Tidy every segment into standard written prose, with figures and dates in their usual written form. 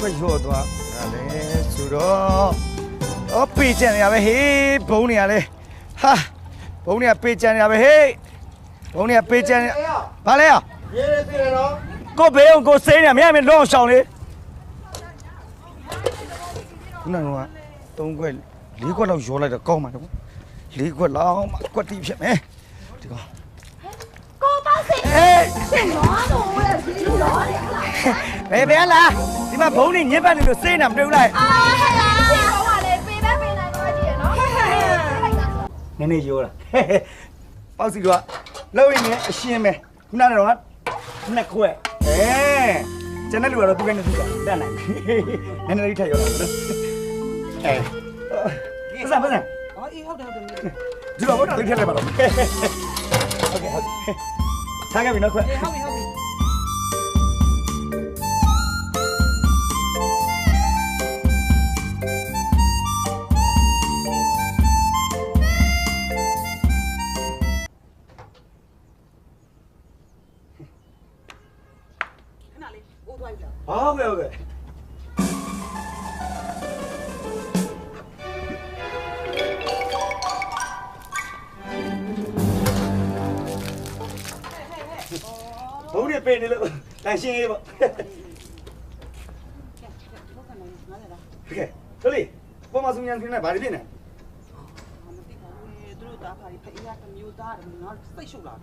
ခွက်ရော့သွားဒါလည်းဆိုတော့ပေးကြံရပဲဟေးဘုံနေရလဲဟာဘုံနေရပေးကြံရပဲဟေးဘုံနေရပေးကြံဘာလဲရရေးရသေးတယ်နော်ကိုဘေးအောင်ကိုစိမ့်နေမင်းမင်းလောအောင်လေခုနက3ခွက်4ခွက်လောက်ရောလိုက်တော့ကောင်းမှာတော့4ခွက်လောက်မှကွက်တိဖြစ်မယ်ဒီကောင်ကိုပေါ့စင်စင်ရောတော့ဝယ်ပြီးတော့ဘယ်လားဒီမှာဘုံနေညစ်ပတ်နေလို့စိမ့်တာမတွေ့ဘူးလားအာဟဲ့လားစင်ရောကလည်းပေးပဲပေးနိုင်တော့ကြည့်ရနော်နည်းနည်းရောတာပေါ့စီတော့လောက်ရင်းနဲ့အရှင်းပဲခုနကတော့နှစ်ခွက်ကျွန်တော်လူကတော့သူကနေသူကတတ်နိုင်နည်းနည်းလေးထပ်ရောတာနော်ပတ်စံအော်အေးဟုတ်တယ်ဒီတော့ဘာလို့ထည့်လိုက်ပါတော့ဟုတ်ကဲ့ထားခဲ့ပြီနော်ခွက်ဟုတ်ပြီဟုတ်ကဲ့ဘုံနေပေးနေလို့တန်ရှင်းရေးပေါ့โอเคတို့လေပေါ်မှာစုံညာခင်းနေဗာဒီဖြစ်နေမသိပါဘူးသူတို့သားပါဖအေးရတမျိုးသားတယ်ငါစိတ်ရှုပ်လာ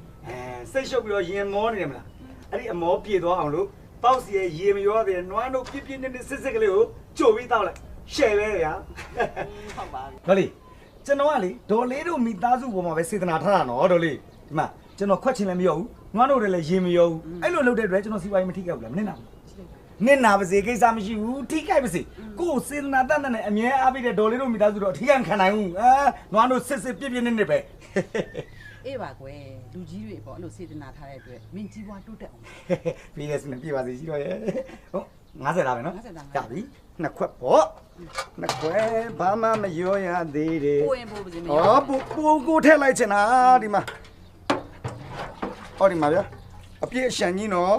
စိတ်ရှုပ်ပြီးတော့ရင်မောနေတယ်မလားအဲ့ဒီအမောပြေသွားအောင်လို့ပေါက်စီရဲ့ရေမရောတဲ့နွားတို့ပြပြနေနေစစ်စစ်ကလေးကိုကြိုပြီးတောက်လိုက်ရှယ်ပဲဗျာဟုတ်ပါဒေါ်လေးကျွန်တော်ကလေဒေါ်လေးတို့မိသားစုပေါ်မှာပဲစေတနာထားတာနော်ဒေါ်လေးဒီမှာကျွန်တော်ခွက်ချင်လည်းမရောဘူးနွားတို့လည်းရေမရောဘူးအဲ့လိုလုပ်တဲ့အတွက်ကျွန်တော်စီပွားရေးမထိခဲ့ဘူးလားမနစ်နာဘူးနစ်နာပါစေကိစ္စမရှိဘူးထိခိုက်ပါစေကိုယ်စေတနာတတ်တဲ့အမြဲအားပေးတဲ့ဒေါ်လေးတို့မိသားစုတော့ထိခိုက်ခံနိုင်ဘူးနွားတို့စစ်စစ်ပြပြနေနေပဲအေးပါကွယ်လူကြီးတွေပေါ့အဲ့လိုစေတနာထားတဲ့အတွက်မင်းကြီးပွားတိုးတက်အောင်ပြီးရစနေပြပါစေရှိတော့ရဲ့ဟုတ်50လားပဲနော်ကြပြီနှစ်ခွက်ပေါ့နှစ်ခွက်ဘာမှမရောရသေးတယ်ပိုးရင်ပိုးပါစေမရောပိုးကိုထည့်လိုက်ချင်တာဒီမှာဟောဒီမှာဗျာအပြည့်အရှံကြီးနော်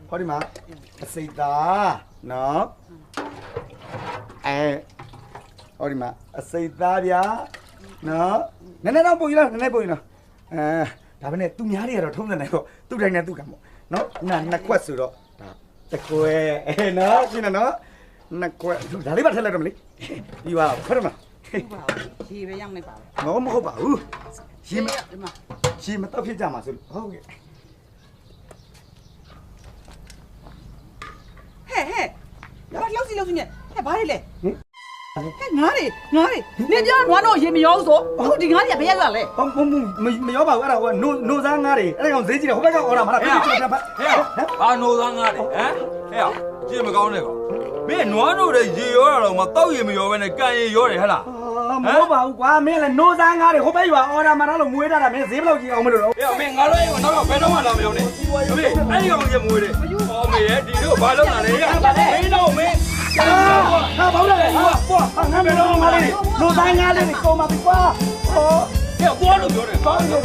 ဟောဒီမှာအစိတ်သားနော်ဟောဒီမှာအစိတ်သားဗျာနော်နည်းနည်းတော့ပို့ရလားနည်းနည်းပို့ရလားဒါပဲနဲ့သူများတွေကတော့ထုံးစံတယ်ပေါ့သူ့တိုင်းနဲ့သူ့ကံပေါ့နော်နှစ်ခွက်ဆိုတော့ဒါတစ်ခွက်နော်ရှင်းနော်နှစ်ခွက်ဒါလေးပါထည့်လိုက်တော့မလေးပြီးပါဖတ်ရမလားဟုတ်ပါဘူးရေပဲရောက်နေပါပဲမဟုတ်ပါဘူးရေမတော့ဖြစ်ကြမှာဆိုလို့ဟုတ်ကဲ့ဟဲ့ဘာလောက်စီနဲ့ဟဲ့ဘာလဲလဲဟဲ့ငါးတွေနေပြောနွားတော့ရေမရောဆိုအခုဒီငါးတွေကဘယ်ရောက်လာလဲမရောပါဘူးအဲ့ဒါဟိုနိုစားငါးတွေအဲ့ဒါကောင်ဈေးကြီးတယ်ဟိုဘက်ကအော်တာမလားဟဲ့အာနိုစားငါးတွေဟမ်ဟဲ့ကြည့်မကောင်းနဲ့ကောင်မင်းနွားတို့တွေရေရောတာတော့မတောက်ရေမရောပဲနဲ့ကန်ရေရောတယ်ဟဲ့လားမဟုတ်ပါဘူးကွာမင်းလည်းနိုစားငါးတွေဟိုဘက်ရွာအော်တာမလားလို့မွေးတာမင်းဈေးဘယ်လောက်ကြီးအောင်မလို့ဟဲ့မင်းငါတို့ရောတော့ဘယ်တော့မှလာမရောနဲ့မင်းအဲ့ဒီကောင်ရေမွေးတယ်ဟောမေဒီတို့ဘာလုပ်လာလဲမင်းတော့မင်းဟာဘာလို့လဲဟာငါမလို့ငါလေးနိုစားငါလေးကိုမပြီးကွာဟဲ့ဘောလို့ပြောတယ်ဘာလို့